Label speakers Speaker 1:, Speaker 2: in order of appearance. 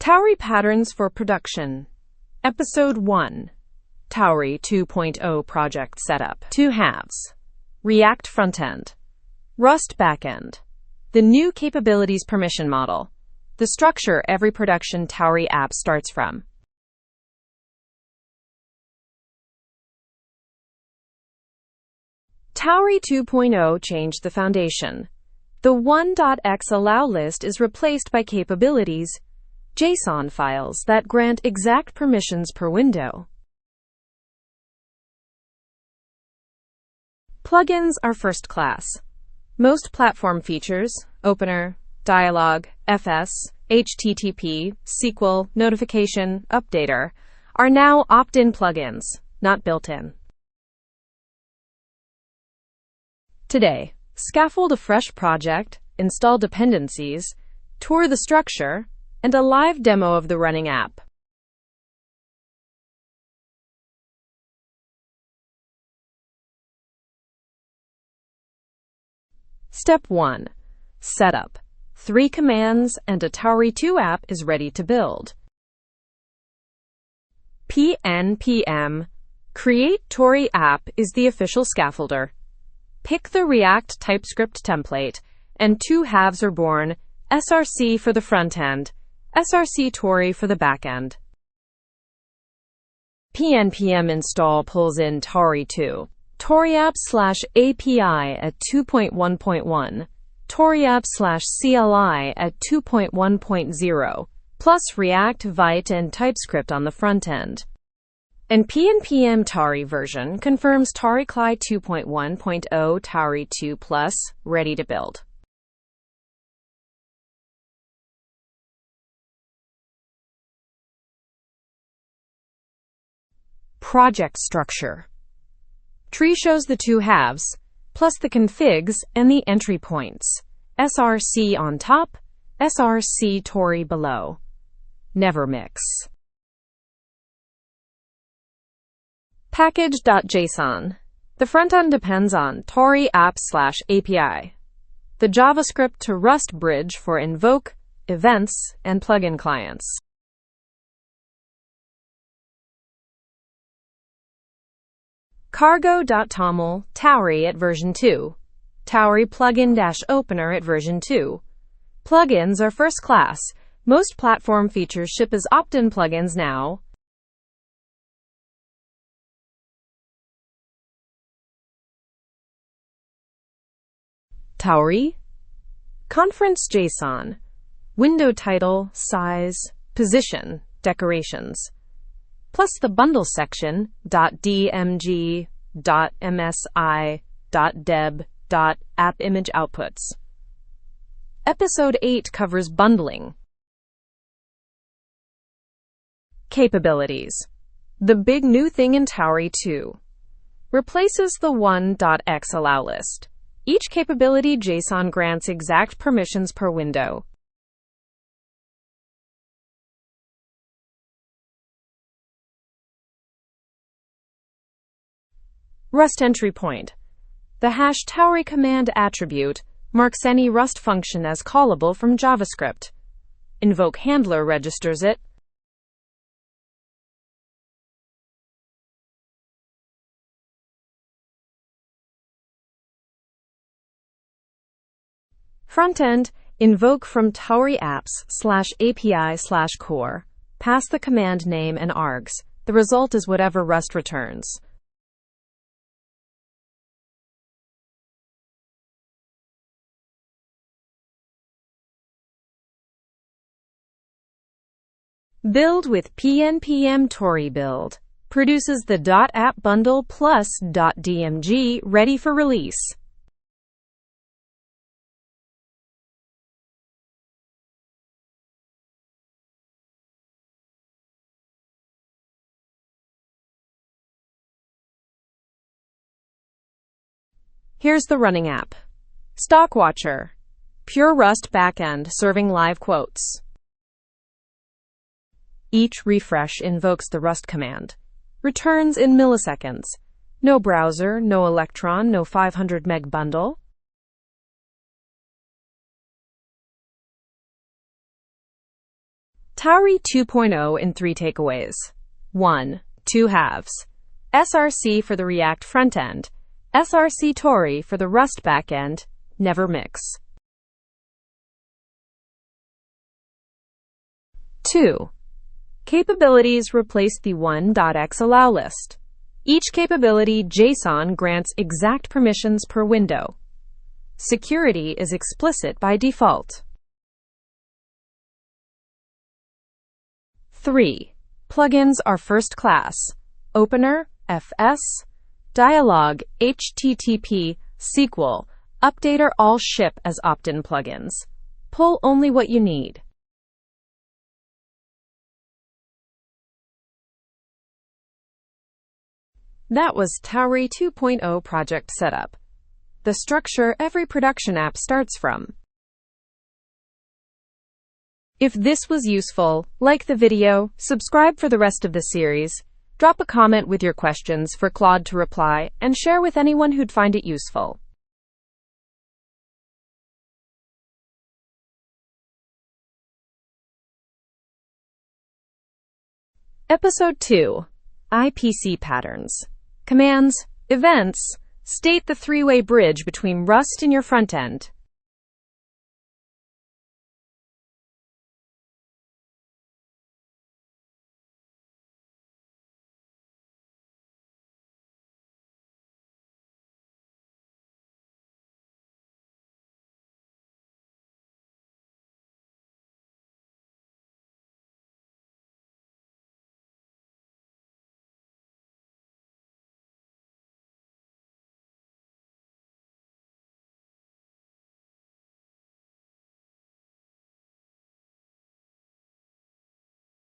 Speaker 1: Tauri Patterns for Production. Episode 1. Tauri 2.0 Project Setup. 2 halves. React Frontend. Rust Backend. The new capabilities permission model. The structure every production Tauri app starts from. Tauri 2.0 changed the foundation. The 1.x allowlist is replaced by capabilities JSON files that grant exact permissions per window. Plugins are first class. Most platform features, opener, dialog, FS, HTTP, SQL, notification, updater, are now opt-in plugins, not built-in. Today, scaffold a fresh project, install dependencies, tour the structure, and a live demo of the running app. Step 1. Setup. 3 commands and a Tauri 2 app is ready to build. PNPM. Create Tauri app is the official scaffolder. Pick the React TypeScript template, and 2 halves are born, src for the front end, src-tauri for the backend. PNPM install pulls in Tauri 2, Tauri app/API at 2.1.1, Tauri app/CLI at 2.1.0, plus React, Vite, and TypeScript on the front end. And PNPM Tauri version confirms Tauri CLI 2.1.0 Tauri 2 Plus, ready to build. Project structure. Tree shows the 2 halves, plus the configs and the entry points. src on top, src-tauri below. Never mix. Package.json. The frontend depends on Tauri app/API. The JavaScript to Rust bridge for invoke, events, and plugin clients. Cargo.toml, Tauri at version 2. Tauri-plugin-opener at version 2. Plugins are first class. Most platform features ship as opt-in plugins now. Tauri. Conference JSON. Window title, size, position, decorations. Plus the bundle section, .dmg, .msi, .deb, .app image outputs. Episode 8 covers bundling. Capabilities. The big new thing in Tauri 2. Replaces the 1.x allowlist. Each capability JSON grants exact permissions per window. Rust entry point. The hash Tauri command attribute marks any Rust function as callable from JavaScript. Invoke handler registers it. Frontend. Invoke from Tauri apps/API/core. Pass the command name and args. The result is whatever Rust returns. Build with PNPM Tauri build. Produces the .app bundle plus .dmg ready for release. Here's the running app. Stock Watcher. Pure Rust backend serving live quotes. Each refresh invokes the Rust command. Returns in milliseconds. No browser, no Electron, no 500 meg bundle. Tauri 2.0 in 3 takeaways. 1. 2 halves. src for the React frontend, src-tauri for the Rust backend. Never mix. 2. Capabilities replace the 1.x allowlist. Each capability JSON grants exact permissions per window. Security is explicit by default. 3. Plugins are first class. Opener, FS, Dialog, HTTP, SQL, Updater all ship as opt-in plugins. Pull only what you need. That was Tauri 2.0 project setup. The structure every production app starts from. If this was useful, like the video, subscribe for the rest of the series, drop a comment with your questions for Claude to reply, and share with anyone who'd find it useful. Episode 2. IPC Patterns. Commands, events, state the three-way bridge between Rust and your frontend.